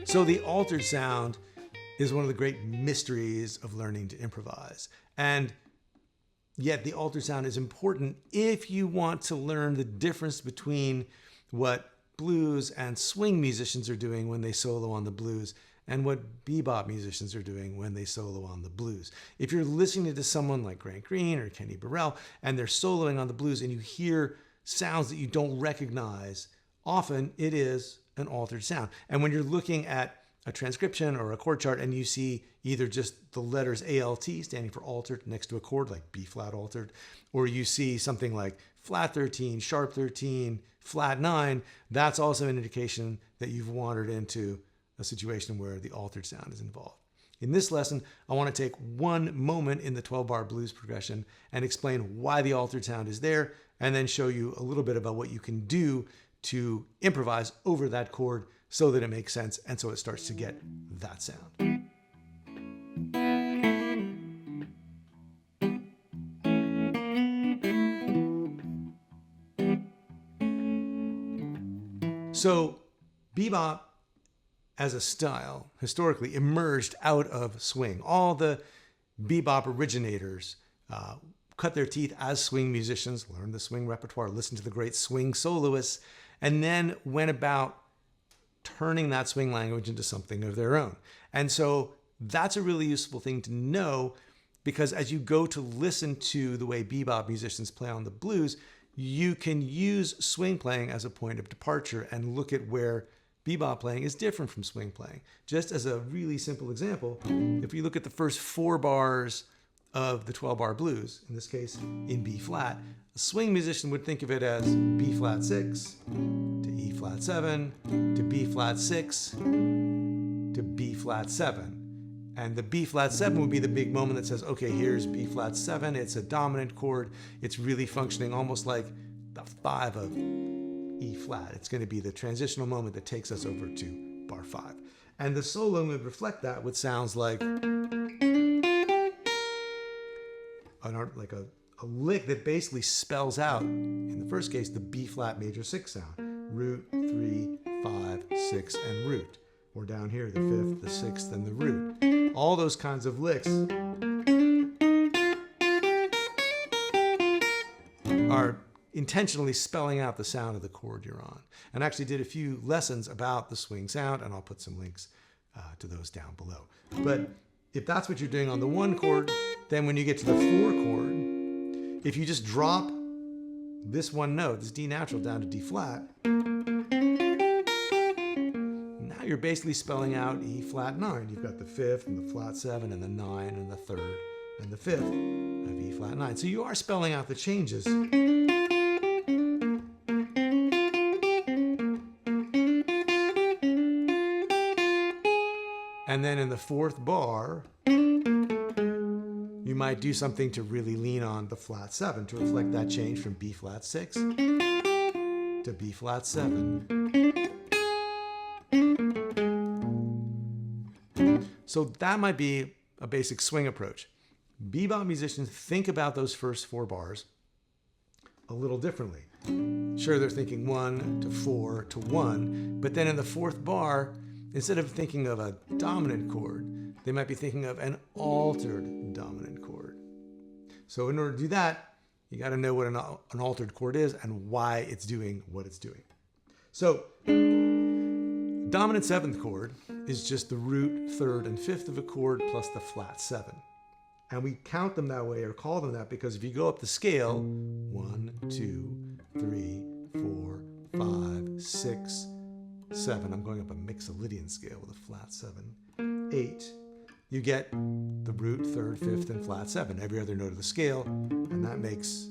So the altered sound is one of the great mysteries of learning to improvise. And yet the altered sound is important if you want to learn the difference between what blues and swing musicians are doing when they solo on the blues and what bebop musicians are doing when they solo on the blues. If you're listening to someone like Grant Green or Kenny Burrell and they're soloing on the blues and you hear sounds that you don't recognize, often it is an altered sound. And when you're looking at a transcription or a chord chart and you see either just the letters ALT standing for altered next to a chord like B flat altered, or you see something like flat 13, sharp 13, flat 9, that's also an indication that you've wandered into a situation where the altered sound is involved. In this lesson, I want to take one moment in the 12-bar blues progression and explain why the altered sound is there, and then show you a little bit about what you can do to improvise over that chord so that it makes sense and so it starts to get that sound. So bebop as a style historically emerged out of swing. All the bebop originators cut their teeth as swing musicians, learned the swing repertoire, listened to the great swing soloists, and then went about turning that swing language into something of their own. And so that's a really useful thing to know, because as you go to listen to the way bebop musicians play on the blues, you can use swing playing as a point of departure and look at where bebop playing is different from swing playing. Just as a really simple example, if we look at the first 4 bars of the 12-bar blues, in this case in B flat, a swing musician would think of it as B flat 6 to E flat 7 to B flat 6 to B flat 7. And the B flat 7 would be the big moment that says, okay, here's B flat 7, it's a dominant chord, it's really functioning almost like the 5 of E flat. It's going to be the transitional moment that takes us over to bar 5. And the solo would reflect that with sounds like a lick that basically spells out, in the first case, the B flat major 6 sound. Root, 3, 5, 6, and root. Or down here, the 5th, the 6th, and the root. All those kinds of licks are intentionally spelling out the sound of the chord you're on. And I actually did a few lessons about the swing sound, and I'll put some links to those down below. But if that's what you're doing on the 1 chord, then when you get to the 4 chord, if you just drop this one note, this D natural, down to D flat, now you're basically spelling out E flat 9. You've got the 5th and the flat 7 and the 9 and the 3rd and the 5th of E flat 9. So you are spelling out the changes. And then in the 4th bar, you might do something to really lean on the flat 7 to reflect that change from B flat 6 to B flat 7. So that might be a basic swing approach. Bebop musicians think about those first 4 bars a little differently. Sure, they're thinking 1 to 4 to 1, but then in the 4th bar, instead of thinking of a dominant chord, they might be thinking of an altered dominant chord. So in order to do that, you got to know what an altered chord is and why it's doing what it's doing. So dominant 7th chord is just the root, 3rd, and 5th of a chord plus the flat 7. And we count them that way or call them that because if you go up the scale, 1, 2, 3, 4, 5, 6, 7. I'm going up a Mixolydian scale with a flat 7. 8. You get the root, 3rd, 5th, and flat 7, every other note of the scale, and that makes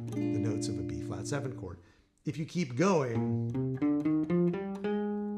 the notes of a B flat 7 chord. If you keep going,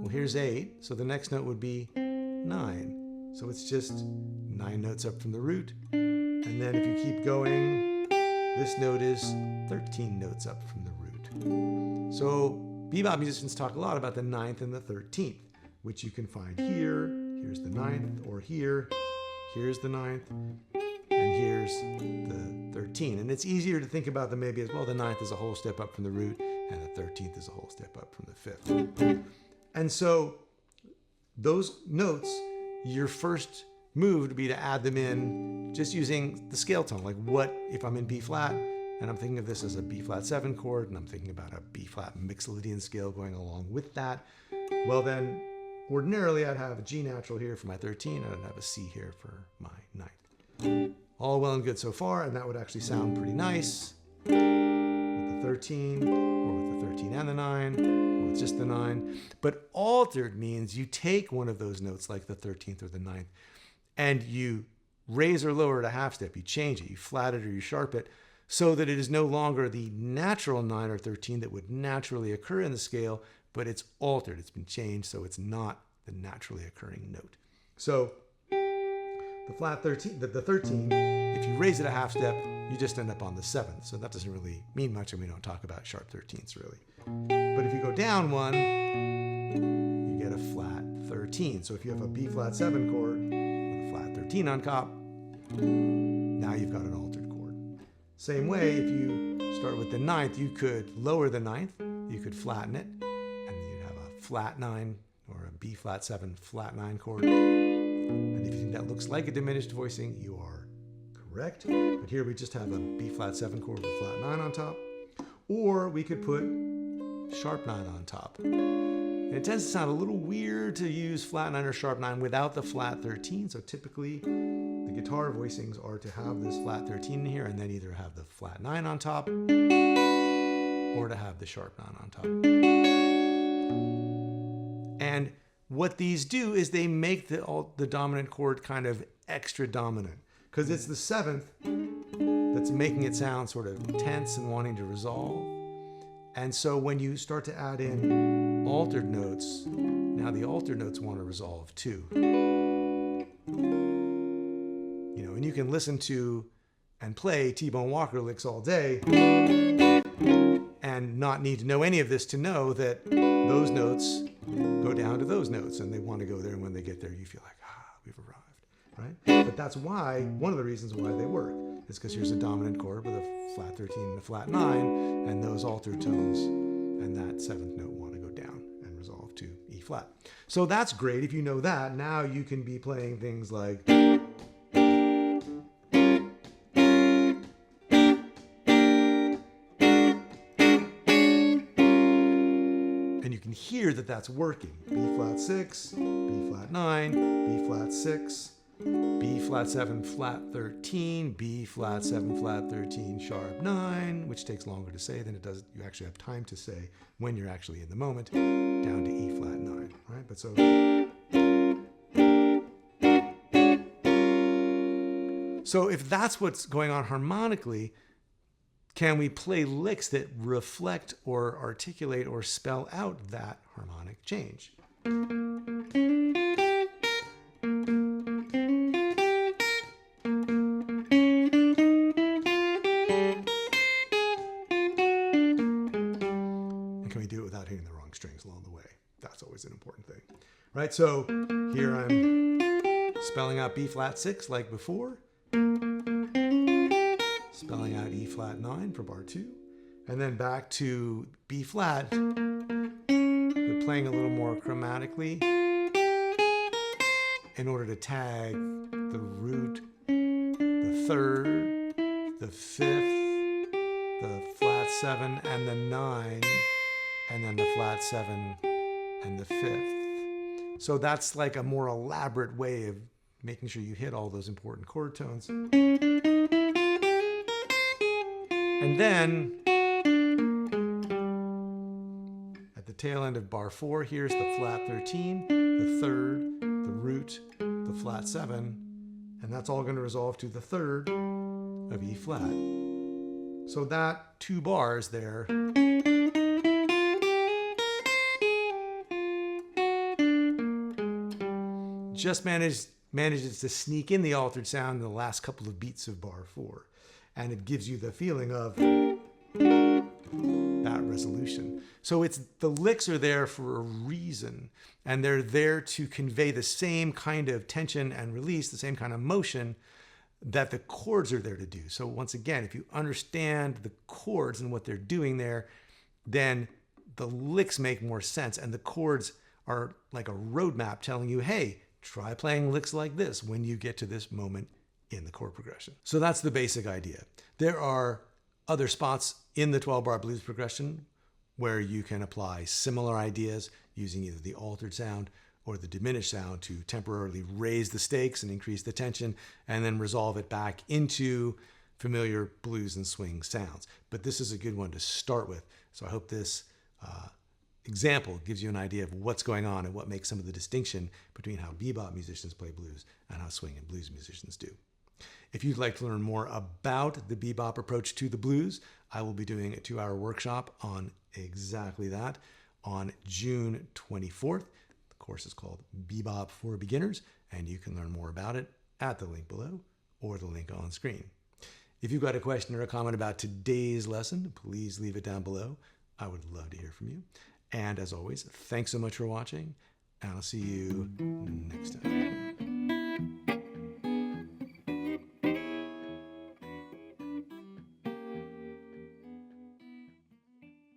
well, here's 8, so the next note would be 9. So it's just 9 notes up from the root. And then if you keep going, this note is 13 notes up from the root. So bebop musicians talk a lot about the 9th and the 13th, which you can find here. Here's the 9th, or here. Here's the 9th, and here's the 13. And it's easier to think about them maybe as, well, the 9th is a whole step up from the root, and the 13th is a whole step up from the 5th. And so those notes, your first move would be to add them in just using the scale tone. Like, what if I'm in B flat and I'm thinking of this as a B flat 7 chord, and I'm thinking about a B flat Mixolydian scale going along with that? Well, then ordinarily I'd have a G natural here for my 13, and I'd have a C here for my 9th. All well and good so far, and that would actually sound pretty nice with the 13, or with the 13 and the 9, or with just the 9. But altered means you take one of those notes, like the 13th or the 9th, and you raise or lower it a half step. You change it, you flat it or you sharp it, so that it is no longer the natural 9 or 13 that would naturally occur in the scale, but it's altered. It's been changed, so it's not the naturally occurring note. So the flat 13, the 13, if you raise it a half step, you just end up on the 7th. So that doesn't really mean much, and we don't talk about sharp 13ths really. But if you go down one, you get a flat 13. So if you have a B flat 7 chord with a flat 13 on top, now you've got an altered chord. Same way, if you start with the 9th, you could lower the 9th, you could flatten it, and you'd have a flat 9 or a B flat 7 flat 9 chord. And if you think that looks like a diminished voicing, you are correct. But here we just have a B flat 7 chord with flat 9 on top. Or we could put sharp 9 on top. And it tends to sound a little weird to use flat 9 or sharp 9 without the flat 13. So typically the guitar voicings are to have this flat 13 in here, and then either have the flat 9 on top or to have the sharp 9 on top. And what these do is they make the dominant chord kind of extra dominant, because it's the 7th that's making it sound sort of tense and wanting to resolve. And so when you start to add in altered notes, now the altered notes want to resolve too. You know, and you can listen to and play T-Bone Walker licks all day and not need to know any of this to know that those notes go down to those notes, and they want to go there, and when they get there, you feel like, we've arrived, right? But that's why, one of the reasons why they work is because here's a dominant chord with a flat 13 and a flat 9, and those altered tones and that 7th note want to go down and resolve to E flat. So that's great. If you know that, now you can be playing things like, hear that that's working. B flat 6, B flat 9, B flat 6, B flat 7 flat 13, B flat 7 flat 13 sharp 9, which takes longer to say than it does, you actually have time to say when you're actually in the moment, down to E flat 9, right? But so if that's what's going on harmonically, can we play licks that reflect or articulate or spell out that harmonic change? And can we do it without hitting the wrong strings along the way? That's always an important thing, right? So here I'm spelling out B flat 6 like before. Spelling out E flat 9 for bar 2, and then back to B flat, but playing a little more chromatically in order to tag the root, the 3rd, the 5th, the flat 7 and the 9, and then the flat 7 and the 5th. So that's like a more elaborate way of making sure you hit all those important chord tones. And then, at the tail end of bar 4, here's the flat 13, the 3rd, the root, the flat 7, and that's all going to resolve to the 3rd of E flat. So that 2 bars there just managed manages to sneak in the altered sound in the last couple of beats of bar 4. And it gives you the feeling of that resolution. So the licks are there for a reason, and they're there to convey the same kind of tension and release, the same kind of motion that the chords are there to do. So once again, if you understand the chords and what they're doing there, then the licks make more sense, and the chords are like a roadmap telling you, hey, try playing licks like this when you get to this moment in the chord progression. So that's the basic idea. There are other spots in the 12-bar blues progression where you can apply similar ideas using either the altered sound or the diminished sound to temporarily raise the stakes and increase the tension, and then resolve it back into familiar blues and swing sounds. But this is a good one to start with. So I hope this example gives you an idea of what's going on and what makes some of the distinction between how bebop musicians play blues and how swing and blues musicians do. If you'd like to learn more about the bebop approach to the blues, I will be doing a 2-hour workshop on exactly that on June 24th. The course is called Bebop for Beginners, and you can learn more about it at the link below or the link on screen. If you've got a question or a comment about today's lesson, please leave it down below. I would love to hear from you. And as always, thanks so much for watching, and I'll see you next time.